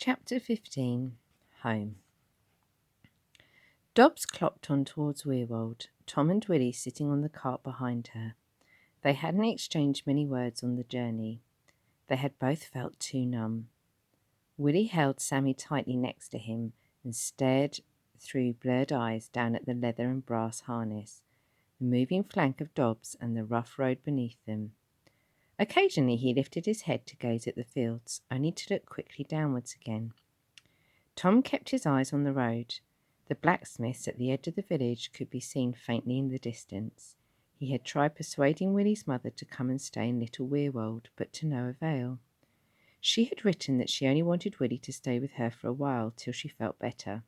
Chapter 15. Home. Dobbs clocked on towards Weirwold, Tom and Willie sitting on the cart behind her. They hadn't exchanged many words on the journey. They had both felt too numb. Willie held Sammy tightly next to him and stared through blurred eyes down at the leather and brass harness, the moving flank of Dobbs and the rough road beneath them. Occasionally he lifted his head to gaze at the fields, only to look quickly downwards again. Tom kept his eyes on the road. The blacksmiths at the edge of the village could be seen faintly in the distance. He had tried persuading Willie's mother to come and stay in Little Weirwold, but to no avail. She had written that she only wanted Willie to stay with her for a while till she felt better.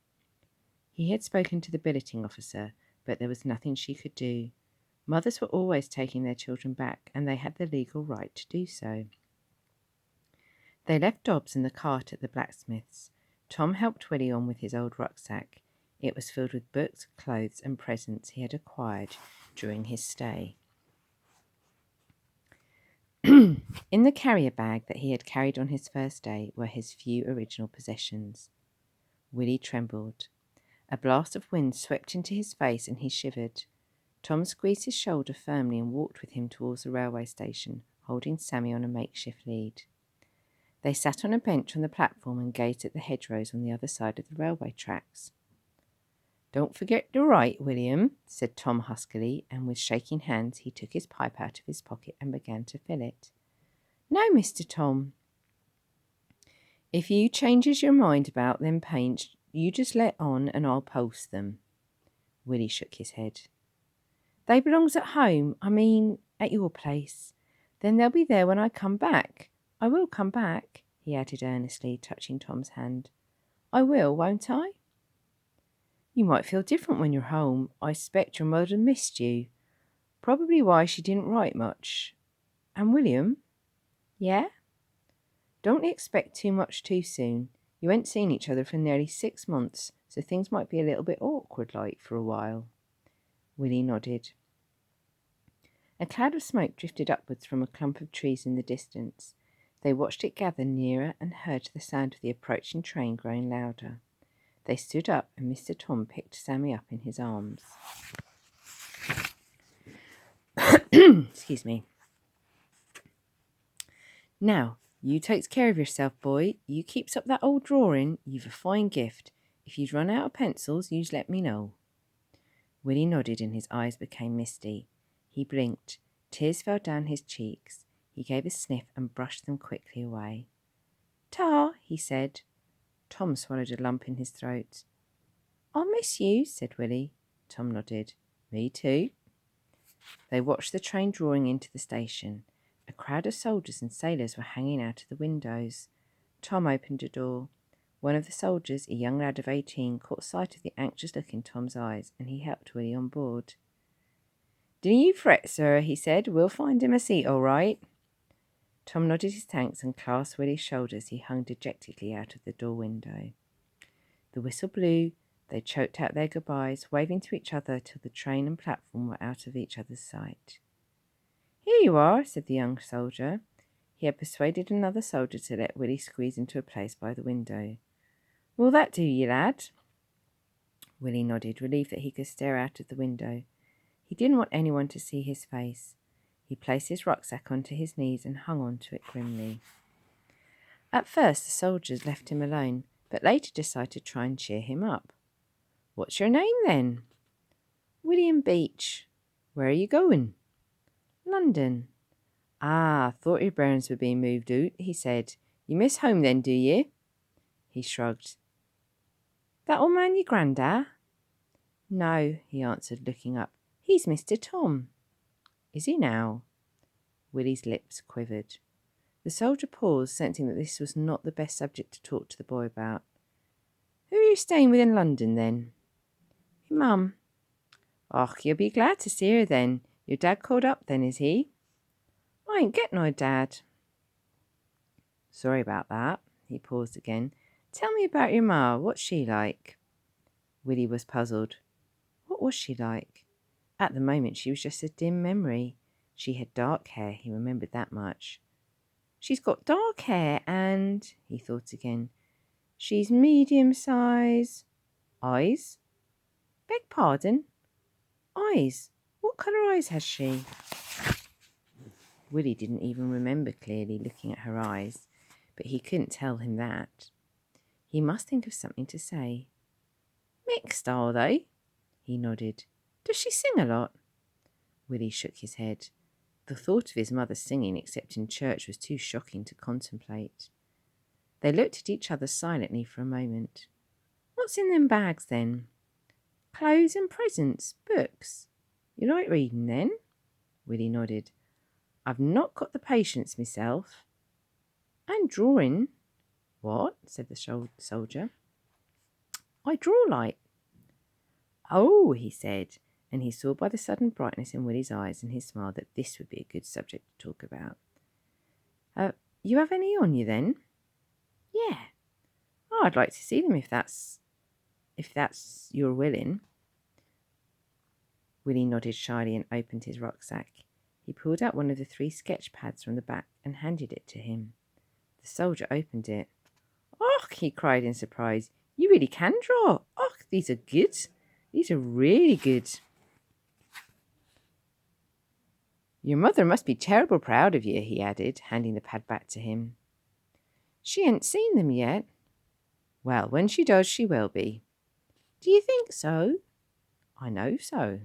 He had spoken to the billeting officer, but there was nothing she could do. Mothers were always taking their children back, and they had the legal right to do so. They left Dobbs in the cart at the blacksmith's. Tom helped Willie on with his old rucksack. It was filled with books, clothes, and presents he had acquired during his stay. In the carrier bag that he had carried on his first day were his few original possessions. Willie trembled. A blast of wind swept into his face and he shivered. Tom squeezed his shoulder firmly and walked with him towards the railway station, holding Sammy on a makeshift lead. They sat on a bench on the platform and gazed at the hedgerows on the other side of the railway tracks. "Don't forget to write, William," said Tom huskily, and with shaking hands he took his pipe out of his pocket and began to fill it. "No, Mr. Tom. If you changes your mind about them paints, you just let on and I'll post them." Willie shook his head. "They belongs at home, at your place. Then they'll be there when I come back. I will come back," he added earnestly, touching Tom's hand. "I will, won't I?" "You might feel different when you're home. I expect your mother missed you. Probably why she didn't write much. And William?" "Yeah?" "Don't expect too much too soon. You ain't seen each other for nearly 6 months, so things might be a little bit awkward like for a while." Willie nodded. A cloud of smoke drifted upwards from a clump of trees in the distance. They watched it gather nearer and heard the sound of the approaching train growing louder. They stood up and Mr. Tom picked Sammy up in his arms. Excuse me. "Now, you takes care of yourself, boy. You keeps up that old drawing. You've a fine gift. If you'd run out of pencils, you's let me know." Willie nodded and his eyes became misty. He blinked. Tears fell down his cheeks. He gave a sniff and brushed them quickly away. "Ta," he said. Tom swallowed a lump in his throat. "I'll miss you," said Willie. Tom nodded. "Me too." They watched the train drawing into the station. A crowd of soldiers and sailors were hanging out of the windows. Tom opened a door. One of the soldiers, a young lad of 18, caught sight of the anxious look in Tom's eyes, and he helped Willie on board. "Dinna you fret, sir," he said. "We'll find him a seat all right." Tom nodded his thanks and clasped Willie's shoulder as he hung dejectedly out of the door window. The whistle blew. They choked out their goodbyes, waving to each other till the train and platform were out of each other's sight. "Here you are," said the young soldier. He had persuaded another soldier to let Willie squeeze into a place by the window. "Will that do you, lad?" Willie nodded, relieved that he could stare out of the window. He didn't want anyone to see his face. He placed his rucksack onto his knees and hung on to it grimly. At first the soldiers left him alone, but later decided to try and cheer him up. "What's your name, then?" "William Beach." "Where are you going?" "London." "Ah, thought your bairns were being moved out," he said. "You miss home then, do you?" He shrugged. "That old man your granda?" "No," he answered, looking up. "He's Mr. Tom." "Is he now?" Willie's lips quivered. The soldier paused, sensing that this was not the best subject to talk to the boy about. "Who are you staying with in London, then?" "Me mum." "Och, you'll be glad to see her, then. Your dad called up, then, is he?" "I ain't get no dad." "Sorry about that." He paused again. "Tell me about your ma. What's she like?" Willie was puzzled. What was she like? At the moment she was just a dim memory. She had dark hair, he remembered that much. "She's got dark hair and," he thought again, She's medium size. Eyes? Beg pardon? Eyes? What colour eyes has she? Willie didn't even remember clearly looking at her eyes, but he couldn't tell him that. He must think of something to say. Mixed, are they? He nodded. Does she sing a lot? Willie shook his head. The thought of his mother singing except in church was too shocking to contemplate. They looked at each other silently for a moment. What's in them bags then? Clothes and presents, books. You like reading then? Willie nodded. I've not got the patience myself. And drawing. What? Said the soldier. I draw like. Oh, he said, and he saw by the sudden brightness in Willie's eyes and his smile that this would be a good subject to talk about. You have any on you then? Yeah. Oh, I'd like to see them if that's you're willing. Willie nodded shyly and opened his rucksack. He pulled out one of the 3 sketch pads from the back and handed it to him. The soldier opened it. Oh, he cried in surprise. You really can draw. Oh, these are good. These are really good. Your mother must be terrible proud of you, he added, handing the pad back to him. She ain't seen them yet. Well, when she does, she will be. Do you think so? I know so.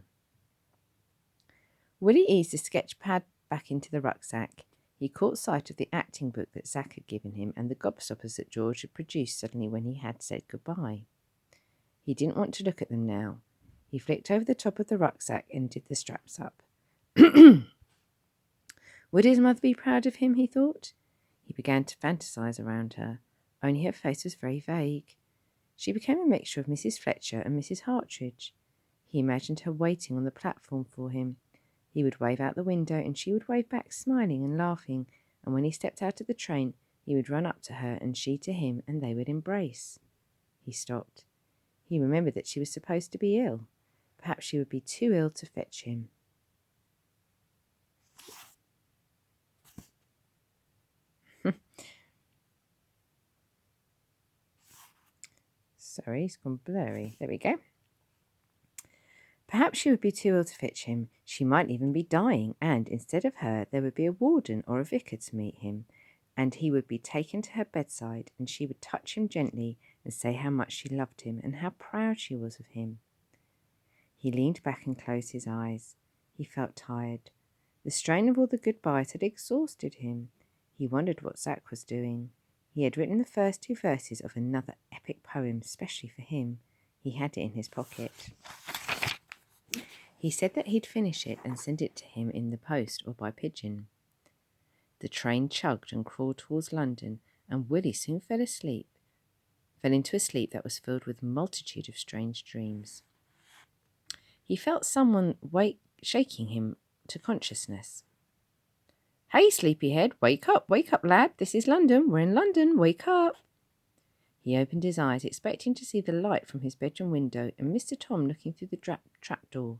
Willie eased the sketch pad back into the rucksack. He caught sight of the acting book that Zack had given him and the gobstoppers that George had produced suddenly when he had said goodbye. He didn't want to look at them now. He flicked over the top of the rucksack and did the straps up. Would his mother be proud of him, he thought? He began to fantasize around her, only her face was very vague. She became a mixture of Mrs. Fletcher and Mrs. Hartridge. He imagined her waiting on the platform for him. He would wave out the window and she would wave back smiling and laughing, and when he stepped out of the train, he would run up to her and she to him and they would embrace. He stopped. He remembered that she was supposed to be ill. Perhaps she would be too ill to fetch him. Sorry, it's gone blurry. There we go. Perhaps she would be too ill to fetch him. She might even be dying, and instead of her, there would be a warden or a vicar to meet him, and he would be taken to her bedside, and she would touch him gently and say how much she loved him and how proud she was of him. He leaned back and closed his eyes. He felt tired. The strain of all the goodbyes had exhausted him. He wondered what Zack was doing. He had written the first 2 verses of another epic poem specially for him. He had it in his pocket. He said that he'd finish it and send it to him in the post or by pigeon. The train chugged and crawled towards London, and Willie soon fell into a sleep that was filled with a multitude of strange dreams. He felt someone shaking him to consciousness. Hey, sleepyhead, wake up, lad. This is London. We're in London. Wake up. He opened his eyes, expecting to see the light from his bedroom window and Mr. Tom looking through the trapdoor,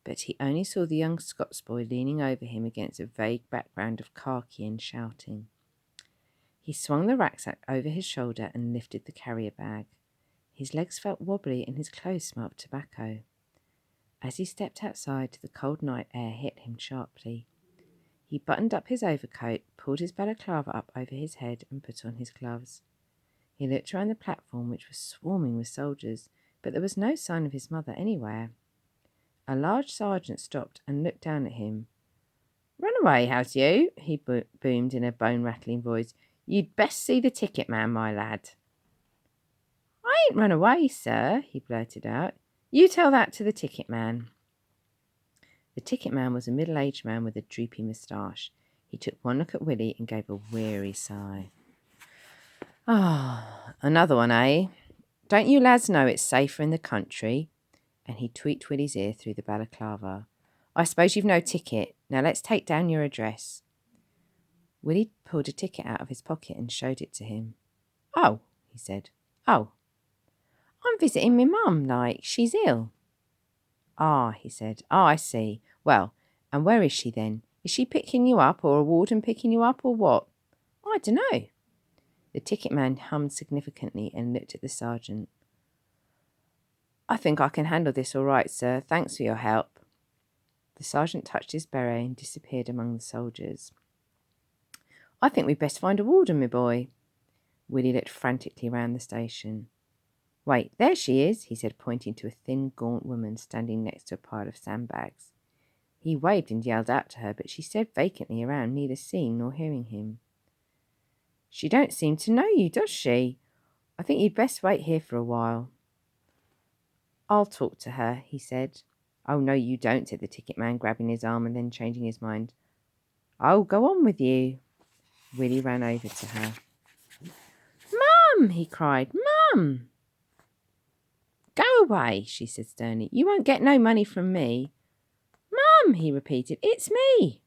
but he only saw the young Scots boy leaning over him against a vague background of khaki and shouting. He swung the rucksack over his shoulder and lifted the carrier bag. His legs felt wobbly and his clothes smelled of tobacco. As he stepped outside, the cold night air hit him sharply. He buttoned up his overcoat, pulled his balaclava up over his head and put on his gloves. He looked around the platform, which was swarming with soldiers, but there was no sign of his mother anywhere. A large sergeant stopped and looked down at him. Run away, has you? He boomed in a bone-rattling voice. You'd best see the ticket man, my lad. I ain't run away, sir, he blurted out. You tell that to the ticket man. The ticket man was a middle-aged man with a droopy moustache. He took one look at Willie and gave a weary sigh. Ah, another one, eh? Don't you lads know it's safer in the country? And he tweaked Willie's ear through the balaclava. I suppose you've no ticket. Now let's take down your address. Willie pulled a ticket out of his pocket and showed it to him. Oh, he said. Oh. I'm visiting my mum, like, she's ill. Ah, he said. Oh, I see. Well, and where is she then? Is she picking you up, or a warden picking you up, or what? I dunno. The ticket man hummed significantly and looked at the sergeant. "I think I can handle this all right, sir. Thanks for your help." The sergeant touched his beret and disappeared among the soldiers. "I think we'd best find a warden, my boy." Willie looked frantically round the station. "Wait, there she is," he said, pointing to a thin, gaunt woman standing next to a pile of sandbags. He waved and yelled out to her, but she stared vacantly around, neither seeing nor hearing him. "She don't seem to know you, does she? I think you'd best wait here for a while." "I'll talk to her," he said. "Oh, no, you don't," said the ticket man, grabbing his arm and then changing his mind. "Oh, go on with you." Willie ran over to her. "Mum!" he cried. "Mum!" "Go away," she said sternly. "You won't get no money from me." "Mum!" he repeated. "It's me."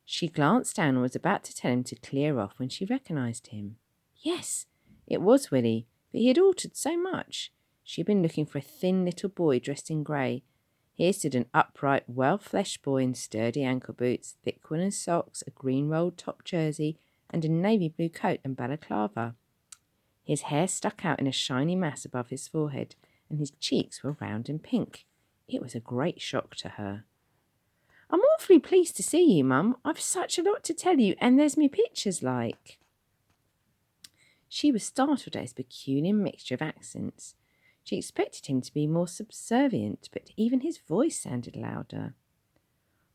She glanced down and was about to tell him to clear off when she recognised him. Yes, it was Willie, but he had altered so much. She had been looking for a thin little boy dressed in grey. Here stood an upright, well-fleshed boy in sturdy ankle boots, thick woolen socks, a green rolled top jersey, and a navy blue coat and balaclava. His hair stuck out in a shiny mass above his forehead, and his cheeks were round and pink. It was a great shock to her. "I'm awfully pleased to see you, Mum. I've such a lot to tell you, and there's me pictures like." She was startled at his peculiar mixture of accents. She expected him to be more subservient, but even his voice sounded louder.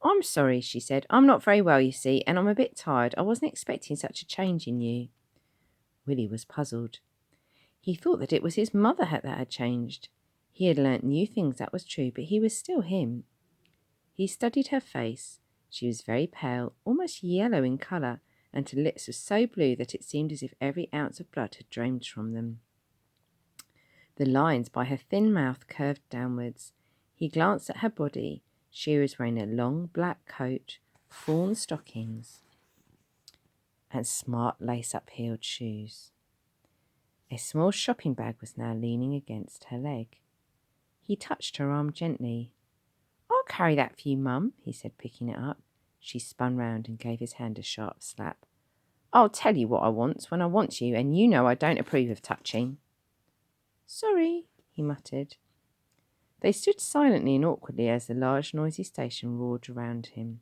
"I'm sorry," she said. "I'm not very well, you see, and I'm a bit tired. I wasn't expecting such a change in you." Willie was puzzled. He thought that it was his mother that had changed. He had learnt new things, that was true, but he was still him. He studied her face. She was very pale, almost yellow in colour, and her lips were so blue that it seemed as if every ounce of blood had drained from them. The lines by her thin mouth curved downwards. He glanced at her body. She was wearing a long black coat, fawn stockings, and smart lace-up heeled shoes. A small shopping bag was now leaning against her leg. He touched her arm gently. "I'll carry that for you, Mum," he said, picking it up. She spun round and gave his hand a sharp slap. "I'll tell you what I want when I want you, and you know I don't approve of touching." "Sorry," he muttered. They stood silently and awkwardly as the large noisy station roared around him.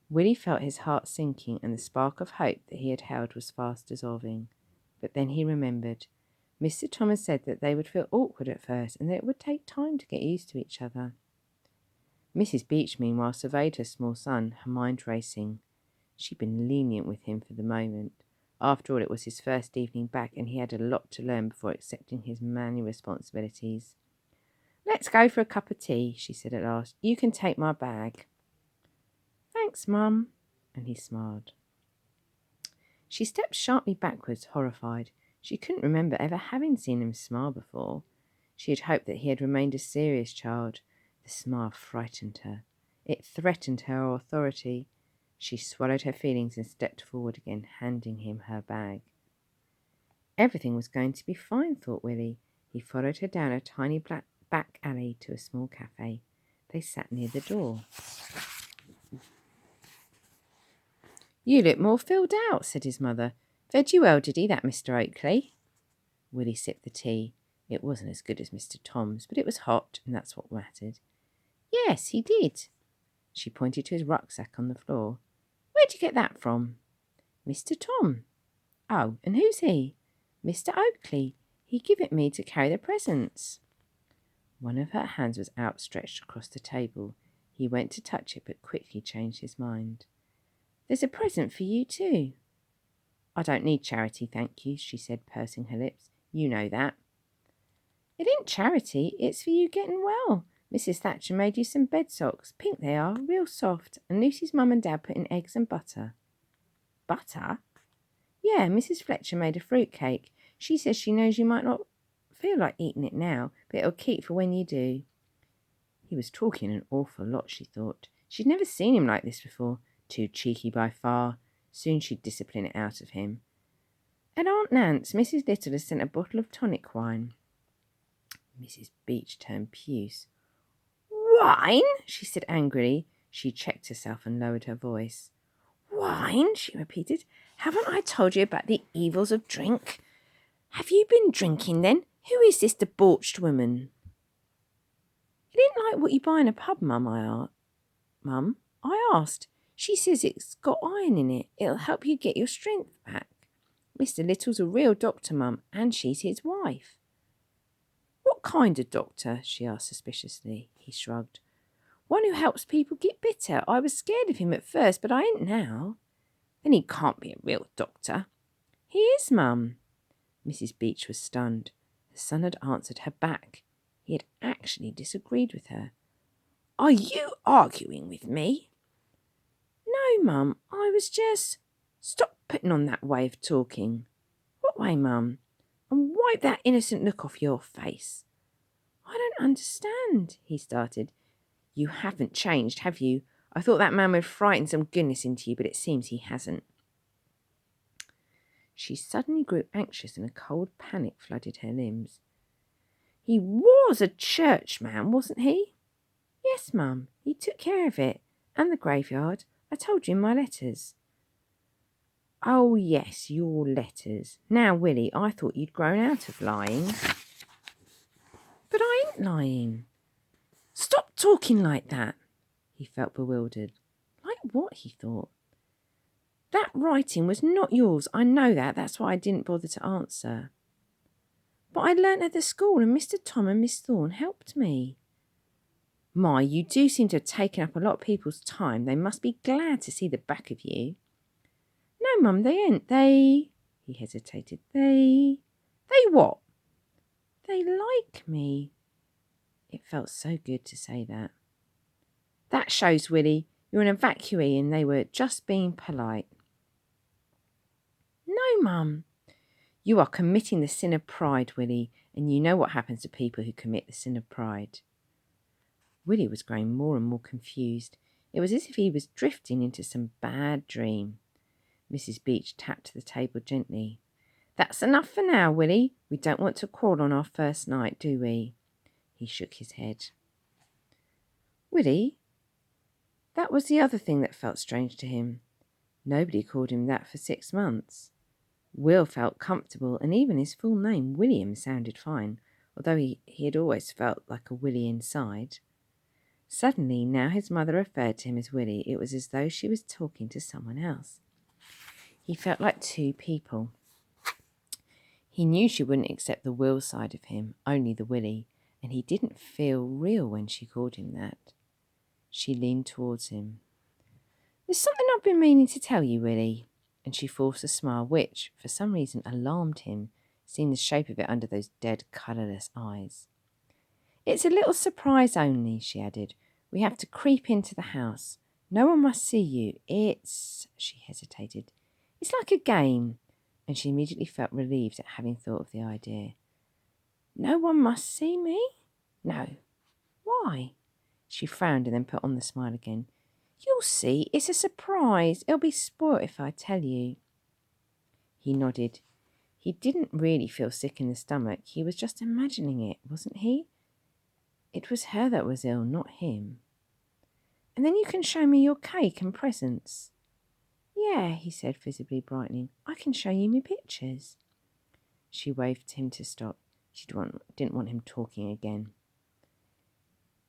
Willie felt his heart sinking, and the spark of hope that he had held was fast dissolving. But then he remembered. Mr. Thomas said that they would feel awkward at first, and that it would take time to get used to each other. Mrs. Beach, meanwhile, surveyed her small son, her mind racing. She'd been lenient with him for the moment. After all, it was his first evening back, and he had a lot to learn before accepting his manly responsibilities. "Let's go for a cup of tea," she said at last. "You can take my bag." "Thanks, Mum," and he smiled. She stepped sharply backwards, horrified. She couldn't remember ever having seen him smile before. She had hoped that he had remained a serious child. The smile frightened her. It threatened her authority. She swallowed her feelings and stepped forward again, handing him her bag. Everything was going to be fine, thought Willie. He followed her down a tiny back alley to a small cafe. They sat near the door. "You look more filled out," said his mother. "Fed you well, did he, that Mr. Oakley?" Willie sipped the tea. It wasn't as good as Mr. Tom's, but it was hot, and that's what mattered. "Yes, he did." She pointed to his rucksack on the floor. "Where'd you get that from?" "Mr. Tom." "Oh, and who's he?" "Mr. Oakley. He give it me to carry the presents." One of her hands was outstretched across the table. He went to touch it, but quickly changed his mind. "There's a present for you too." "I don't need charity, thank you," she said, pursing her lips. "You know that." "It ain't charity, it's for you getting well. Mrs. Thatcher made you some bed socks. Pink they are, real soft, and Lucy's mum and dad put in eggs and butter." "Butter?" "Yeah, Mrs. Fletcher made a fruit cake. She says she knows you might not feel like eating it now, but it'll keep for when you do." He was talking an awful lot, she thought. She'd never seen him like this before. Too cheeky by far. Soon she'd discipline it out of him. "At Aunt Nance, Mrs. Little has sent a bottle of tonic wine." Mrs. Beach turned puce. "Wine?" she said angrily. She checked herself and lowered her voice. "Wine?" she repeated. Haven't I told you about the evils of drink? Have you been drinking then? Who is this debauched woman? I didn't like what you buy in a pub, Mum, I asked. She says it's got iron in it. It'll help you get your strength back. Mr. Little's a real doctor, Mum, and she's his wife. What kind of doctor? She asked suspiciously. He shrugged. One who helps people get better. I was scared of him at first, but I ain't now. Then he can't be a real doctor. He is, Mum. Mrs. Beach was stunned. Her son had answered her back. He had actually disagreed with her. Are you arguing with me? No, Mum, I was just... Stop putting on that way of talking. What way, Mum? And wipe that innocent look off your face. I don't understand, he started. You haven't changed, have you? I thought that man would frighten some goodness into you, but it seems he hasn't. She suddenly grew anxious and a cold panic flooded her limbs. He was a churchman, wasn't he? Yes, Mum, he took care of it. And the graveyard. I told you in my letters. Oh, yes, your letters. Now, Willie, I thought you'd grown out of lying. But I ain't lying. Stop talking like that. He felt bewildered. Like what, he thought. That writing was not yours. I know that. That's why I didn't bother to answer. But I learnt at the school and Mr. Tom and Miss Thorne helped me. My, you do seem to have taken up a lot of people's time. They must be glad to see the back of you. No, Mum, they ain't. He hesitated. They what? They like me. It felt so good to say that. That shows, Willie. You're an evacuee and they were just being polite. No, Mum. You are committing the sin of pride, Willie, and you know what happens to people who commit the sin of pride. Willie was growing more and more confused. It was as if he was drifting into some bad dream. Mrs. Beach tapped the table gently. That's enough for now, Willie. We don't want to quarrel on our first night, do we? He shook his head. Willie, that was the other thing that felt strange to him. Nobody called him that for 6 months. Will felt comfortable, and even his full name, William, sounded fine, although he had always felt like a Willie inside. Suddenly, now his mother referred to him as Willie, it was as though she was talking to someone else. He felt like two people. He knew she wouldn't accept the Will side of him, only the Willie, and he didn't feel real when she called him that. She leaned towards him. There's something I've been meaning to tell you, Willie. And she forced a smile which, for some reason, alarmed him, seeing the shape of it under those dead, colourless eyes. It's a little surprise only, she added. We have to creep into the house. No one must see you. She hesitated. It's like a game. And she immediately felt relieved at having thought of the idea. No one must see me? No. Why? She frowned and then put on the smile again. You'll see, it's a surprise. It'll be spoilt if I tell you. He nodded. He didn't really feel sick in the stomach. He was just imagining it, wasn't he? It was her that was ill, not him. And then you can show me your cake and presents. Yeah, he said, visibly brightening. I can show you my pictures. She waved to him to stop. She didn't want him talking again.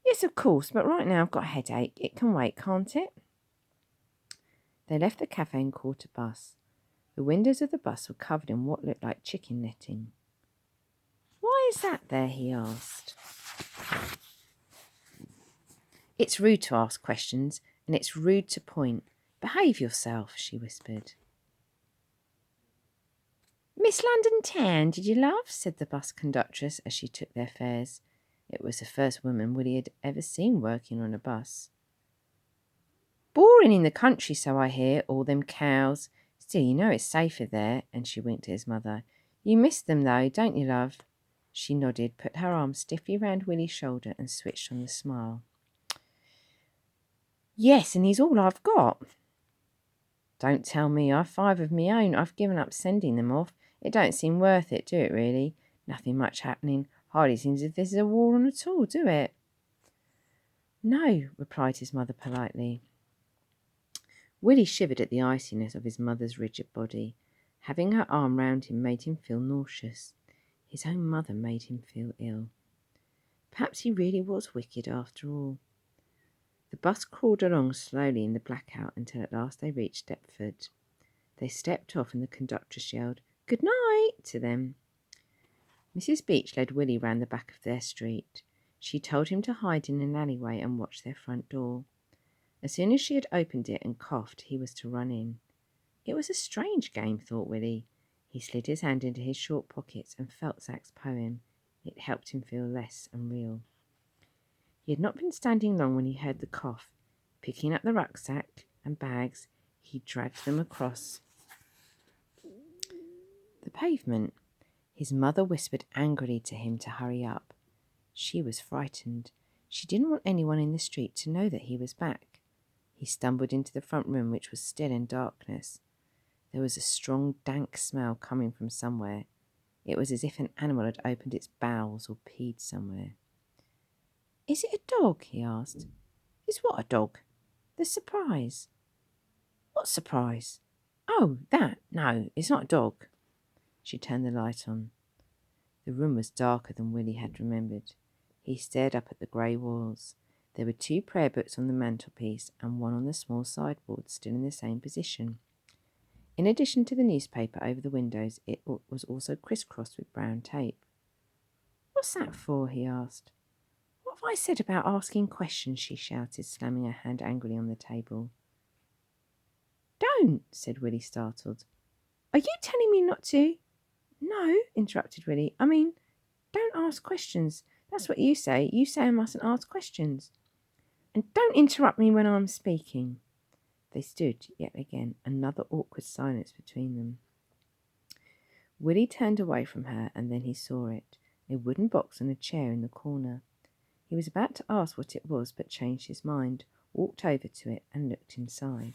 Yes, of course, but right now I've got a headache. It can wait, can't it? They left the cafe and caught a bus. The windows of the bus were covered in what looked like chicken netting. Why is that there? He asked. It's rude to ask questions, and it's rude to point. Behave yourself, she whispered. Miss London Town, did you love? Said the bus conductress as she took their fares. It was the first woman Willie had ever seen working on a bus. Boring in the country, so I hear, all them cows. Still, you know it's safer there, and she winked at his mother. You miss them, though, don't you, love? She nodded, put her arm stiffly round Willie's shoulder and switched on the smile. Yes, and he's all I've got. Don't tell me, I've 5 of me own. I've given up sending them off. It don't seem worth it, do it, really? Nothing much happening. Hardly seems as if there's a war on at all, do it? No, replied his mother politely. Willie shivered at the iciness of his mother's rigid body. Having her arm round him made him feel nauseous. His own mother made him feel ill. Perhaps he really was wicked after all. The bus crawled along slowly in the blackout until at last they reached Deptford. They stepped off and the conductor yelled, "Good night," to them. Mrs. Beach led Willie round the back of their street. She told him to hide in an alleyway and watch their front door. As soon as she had opened it and coughed, he was to run in. It was a strange game, thought Willie. He slid his hand into his short pockets and felt Zach's poem. It helped him feel less unreal. He had not been standing long when he heard the cough. Picking up the rucksack and bags, he dragged them across the pavement. His mother whispered angrily to him to hurry up. She was frightened. She didn't want anyone in the street to know that he was back. He stumbled into the front room, which was still in darkness. There was a strong, dank smell coming from somewhere. It was as if an animal had opened its bowels or peed somewhere. "Is it a dog?" he asked. "Is what a dog?" "The surprise." "What surprise?" "Oh, that. No, it's not a dog." She turned the light on. The room was darker than Willie had remembered. He stared up at the grey walls. There were 2 prayer books on the mantelpiece and one on the small sideboard, still in the same position. In addition to the newspaper over the windows, it was also crisscrossed with brown tape. "What's that for?" he asked. "What have I said about asking questions?" she shouted, slamming her hand angrily on the table. "Don't," said Willie, startled. "Are you telling me not to?" "No," interrupted Willie. "I mean, don't ask questions. That's what you say. You say I mustn't ask questions. And don't interrupt me when I'm speaking." They stood yet again, another awkward silence between them. Willie turned away from her, and then he saw it, a wooden box on a chair in the corner. He was about to ask what it was, but changed his mind, walked over to it, and looked inside.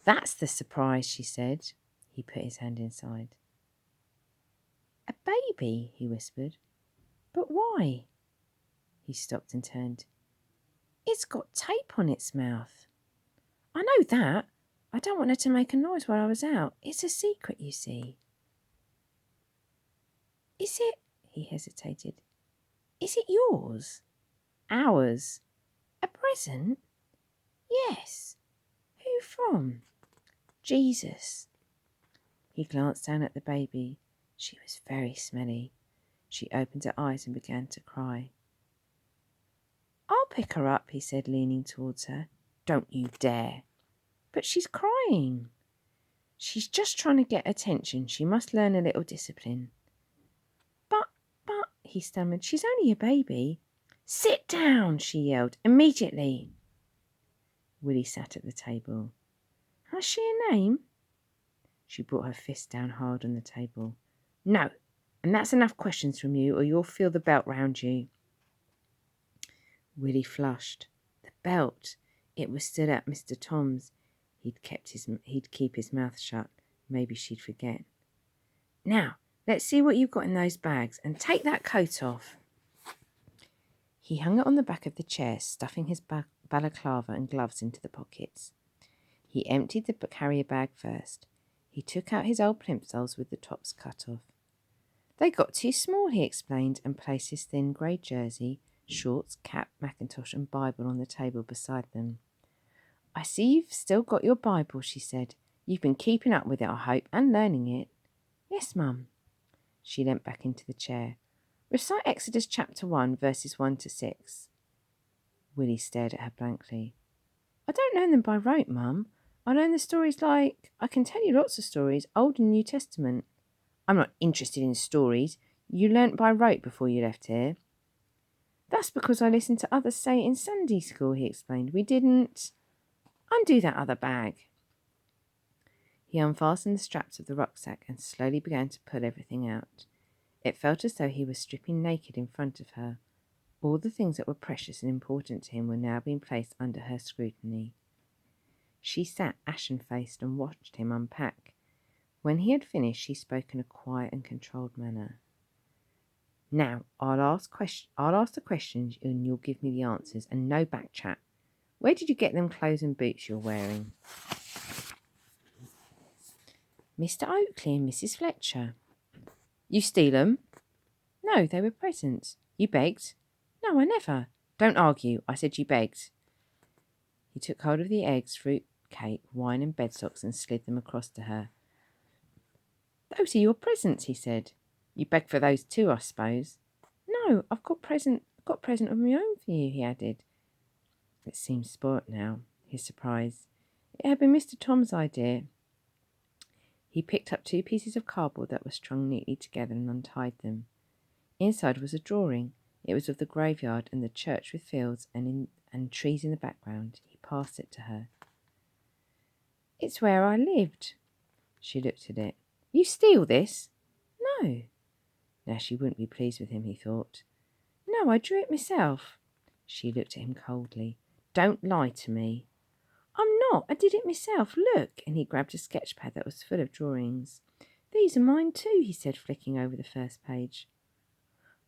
"That's the surprise," she said. He put his hand inside. "A baby," he whispered. "But why?" He stopped and turned. "It's got tape on its mouth." "I know that. I don't want her to make a noise while I was out. It's a secret, you see." "Is it?" He hesitated. "Is it yours?" "Ours." "A present?" "Yes." "Who from?" "Jesus." He glanced down at the baby. She was very smelly. She opened her eyes and began to cry. "I'll pick her up," he said, leaning towards her. "Don't you dare." "But she's crying." "She's just trying to get attention. She must learn a little discipline." But, he stammered, "she's only a baby." "Sit down," she yelled, "immediately." Willie sat at the table. "Has she a name?" She brought her fist down hard on the table. "No, and that's enough questions from you, or you'll feel the belt round you." Willie flushed. The belt. It was still at Mr. Tom's. He'd keep his mouth shut. Maybe she'd forget. "Now, let's see what you've got in those bags, and take that coat off." He hung it on the back of the chair, stuffing his balaclava and gloves into the pockets. He emptied the carrier bag first. He took out his old plimsolls with the tops cut off. "They got too small," he explained, and placed his thin grey jersey, shorts, cap, mackintosh and Bible on the table beside them. "I see you've still got your Bible," she said. "You've been keeping up with it, I hope, and learning it." "Yes, Mum." She leant back into the chair. "Recite Exodus chapter 1, verses 1 to 6. Willie stared at her blankly. "I don't learn them by rote, Mum. I learn the stories I can tell you lots of stories, Old and New Testament." "I'm not interested in stories. You learnt by rote before you left here." "That's because I listened to others say it in Sunday school," he explained. "We didn't." "Undo that other bag." He unfastened the straps of the rucksack and slowly began to pull everything out. It felt as though he was stripping naked in front of her. All the things that were precious and important to him were now being placed under her scrutiny. She sat ashen-faced and watched him unpack. When he had finished, she spoke in a quiet and controlled manner. Now, I'll ask the questions and you'll give me the answers, and no back chat. Where did you get them clothes and boots you're wearing? Mr. Oakley and Mrs. Fletcher. You steal 'em? No, they were presents. You begged? No, I never. Don't argue. I said you begged. He took hold of the eggs, fruit, cake, wine and bedsocks and slid them across to her. Those are your presents, he said. You begged for those too, I suppose. No, I've got present of my own for you, he added. It seemed spoilt now, his surprise. It had been Mr. Tom's idea. He picked up 2 pieces of cardboard that were strung neatly together and untied them. Inside was a drawing. It was of the graveyard and the church with fields and trees in the background. He passed it to her. It's where I lived. She looked at it. You steal this? No. Now she wouldn't be pleased with him, he thought. No, I drew it myself. She looked at him coldly. Don't lie to me. I'm not. I did it myself. Look. And he grabbed a sketch pad that was full of drawings. These are mine too, he said, flicking over the first page.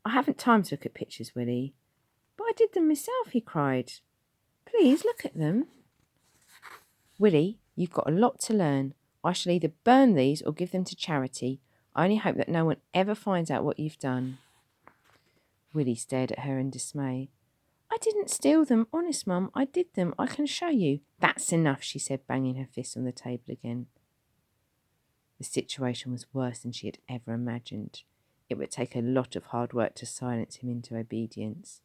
I haven't time to look at pictures, Willie. But I did them myself, he cried. Please look at them. Willie, you've got a lot to learn. I shall either burn these or give them to charity. I only hope that no one ever finds out what you've done. Willie stared at her in dismay. I didn't steal them, honest, Mum. I did them. I can show you. That's enough, she said, banging her fist on the table again. The situation was worse than she had ever imagined. It would take a lot of hard work to silence him into obedience.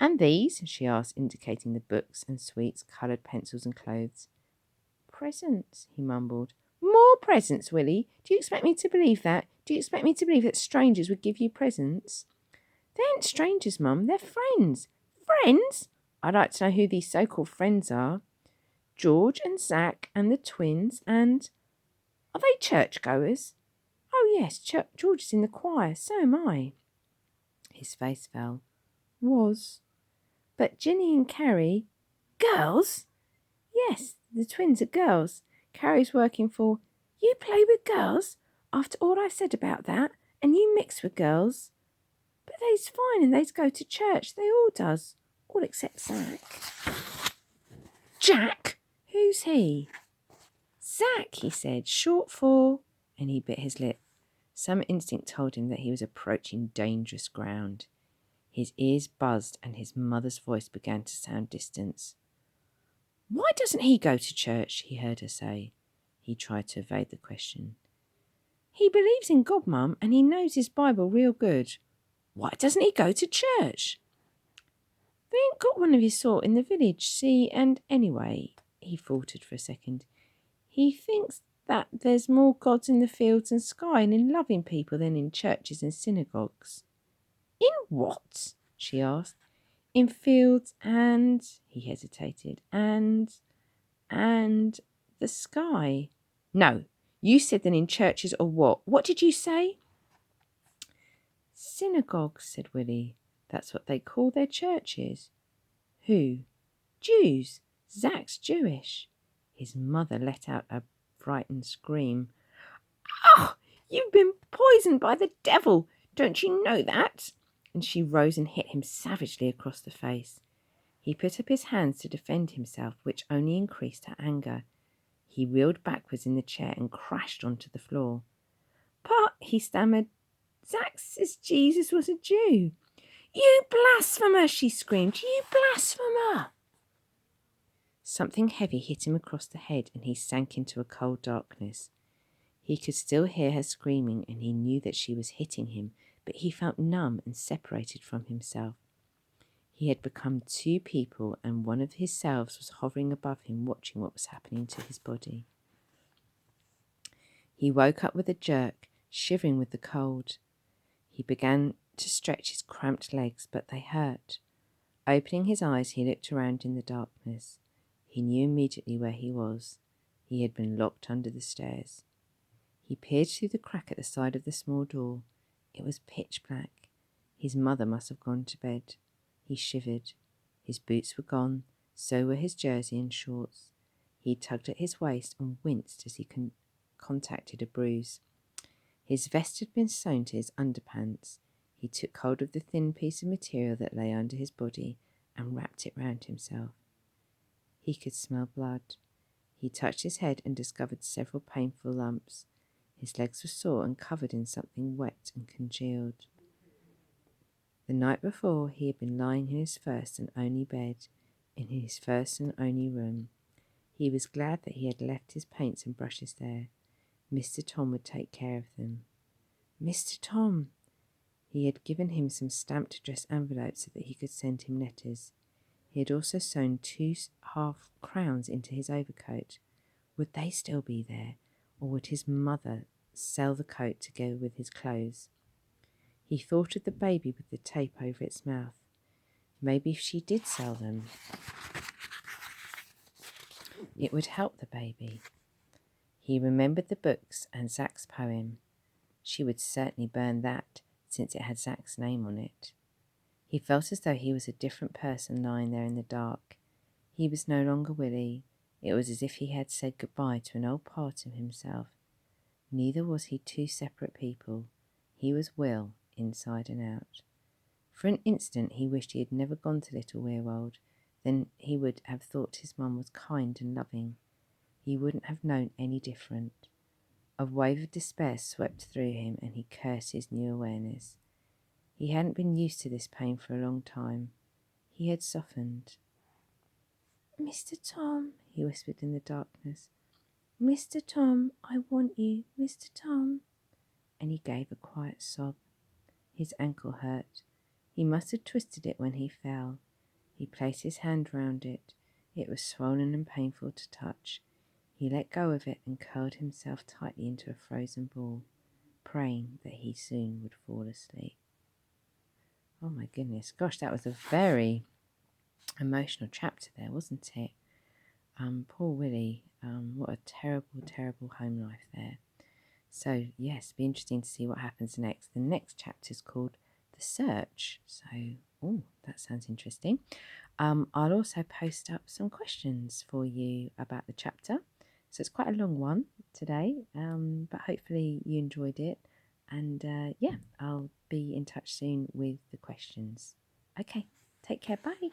And these? She asked, indicating the books and sweets, coloured pencils and clothes. Presents, he mumbled. More presents, Willie? Do you expect me to believe that? Do you expect me to believe that strangers would give you presents? They ain't strangers, Mum. They're friends. Friends? I'd like to know who these so-called friends are. George and Zach and the twins and... Are they churchgoers? Oh, yes, George is in the choir. So am I. His face fell. Was. But Ginny and Carrie... Girls? Yes, the twins are girls. Carrie's working for... You play with girls? After all I said about that? And you mix with girls? But they's fine and they's go to church. They all does. All except Zach. Jack? Who's he? Zach, he said, short for... And he bit his lip. Some instinct told him that he was approaching dangerous ground. His ears buzzed and his mother's voice began to sound distant. Why doesn't he go to church? He heard her say. He tried to evade the question. He believes in God, Mum, and he knows his Bible real good. Why doesn't he go to church? They ain't got one of his sort in the village, see, and anyway, he faltered for a second, he thinks that there's more gods in the fields and sky and in loving people than in churches and synagogues. In what? She asked. In fields and, he hesitated, and the sky. No, you said that in churches or what? What did you say? Synagogues, said Willie. That's what they call their churches. Who? Jews. Zach's Jewish. His mother let out a frightened scream. Oh, you've been poisoned by the devil. Don't you know that? And she rose and hit him savagely across the face. He put up his hands to defend himself, which only increased her anger. He reeled backwards in the chair and crashed onto the floor. But, he stammered, Zach says Jesus was a Jew. You blasphemer, she screamed. You blasphemer. Something heavy hit him across the head and he sank into a cold darkness. He could still hear her screaming and he knew that she was hitting him, but he felt numb and separated from himself. He had become 2 people and one of his selves was hovering above him, watching what was happening to his body. He woke up with a jerk, shivering with the cold. He began to stretch his cramped legs, but they hurt. Opening his eyes, he looked around in the darkness. He knew immediately where he was. He had been locked under the stairs. He peered through the crack at the side of the small door. It was pitch black. His mother must have gone to bed. He shivered. His boots were gone, so were his jersey and shorts. He tugged at his waist and winced as he contacted a bruise. His vest had been sewn to his underpants. He took hold of the thin piece of material that lay under his body and wrapped it round himself. He could smell blood. He touched his head and discovered several painful lumps. His legs were sore and covered in something wet and congealed. The night before, he had been lying in his first and only bed, in his first and only room. He was glad that he had left his paints and brushes there. Mr. Tom would take care of them. Mr. Tom! He had given him some stamped address envelopes so that he could send him letters. He had also sewn 2 half-crowns into his overcoat. Would they still be there, or would his mother sell the coat together with his clothes? He thought of the baby with the tape over its mouth. Maybe if she did sell them, it would help the baby. He remembered the books and Zach's poem. She would certainly burn that, since it had Zach's name on it. He felt as though he was a different person lying there in the dark. He was no longer Willie. It was as if he had said goodbye to an old part of himself. Neither was he 2 separate people. He was Will, inside and out. For an instant he wished he had never gone to Little Weirwold. Then he would have thought his mum was kind and loving. He wouldn't have known any different. A wave of despair swept through him and he cursed his new awareness. He hadn't been used to this pain for a long time. He had softened. "Mr. Tom," he whispered in the darkness. "Mr. Tom, I want you, Mr. Tom." And he gave a quiet sob. His ankle hurt. He must have twisted it when he fell. He placed his hand round it. It was swollen and painful to touch. He let go of it and curled himself tightly into a frozen ball, praying that he soon would fall asleep. Oh my goodness, gosh, that was a very emotional chapter there, wasn't it? Poor Willie, what a terrible, terrible home life there. So yes, be interesting to see what happens next. The next chapter is called The Search. So, that sounds interesting. I'll also post up some questions for you about the chapter. So it's quite a long one today, but hopefully you enjoyed it. And I'll be in touch soon with the questions. Okay, take care. Bye.